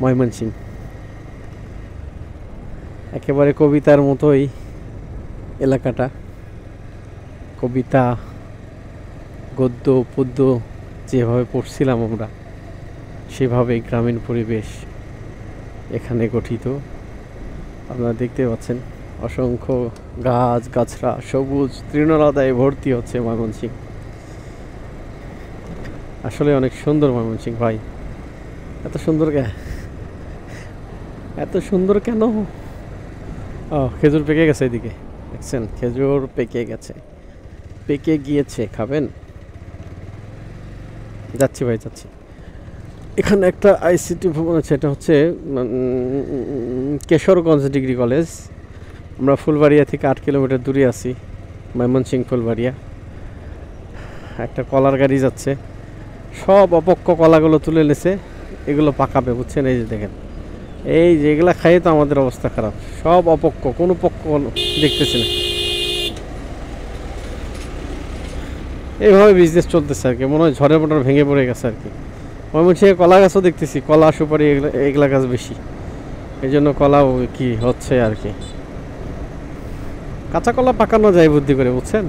ময়মনসিংহ। একেবারে কবিতার মতোই এলাকাটা, কবিতা গদ্য পদ্য যেভাবে পড়ছিলাম আমরা সেভাবে গ্রামীণ পরিবেশ এখানে গঠিত। আপনারা দেখতে পাচ্ছেন অসংখ্য গাছ গাছরা সবুজ তৃণলতায় ভর্তি হচ্ছে ময়মনসিংহ। আসলে অনেক সুন্দর ময়মনসিংহ ভাই। এত সুন্দর এত সুন্দর কেন? ও, খেজুর পেকে গেছে এদিকে, দেখছেন খেজুর পেকে গেছে, পেকে গিয়েছে, খাবেন? যাচ্ছি ভাই যাচ্ছি। এখানে একটা আইসিটি ভবন আছে, এটা হচ্ছে কেশরগঞ্জ ডিগ্রি কলেজ। আমরা ফুলবাড়িয়া থেকে 8 কিলোমিটার দূরে আছি, ময়মনসিংহ ফুলবাড়িয়া। একটা কলার গাড়ি যাচ্ছে, সব অপক্ষ কলাগুলো তুলে নিছে, এগুলো পাকাবে, বুঝছেন? এই যে দেখেন, এই যে এগুলা খাইয়ে তো আমাদের অবস্থা খারাপ, সব অপক্ষ, কোনো পক্ষ দেখতেছি না। এইভাবে বিজনেস চলতেছে আর কি, মনে হয় ঝড়ে মোটর ভেঙে পড়ে গেছে আর কি। ময়মনসিংহে কলা গাছও দেখতেছি, কলা সুপারি এগুলা গাছ বেশি, এই জন্য কলাও কি হচ্ছে আর কি। কাঁচা কলা পাকানো যায় বুদ্ধি করে, বুঝছেন?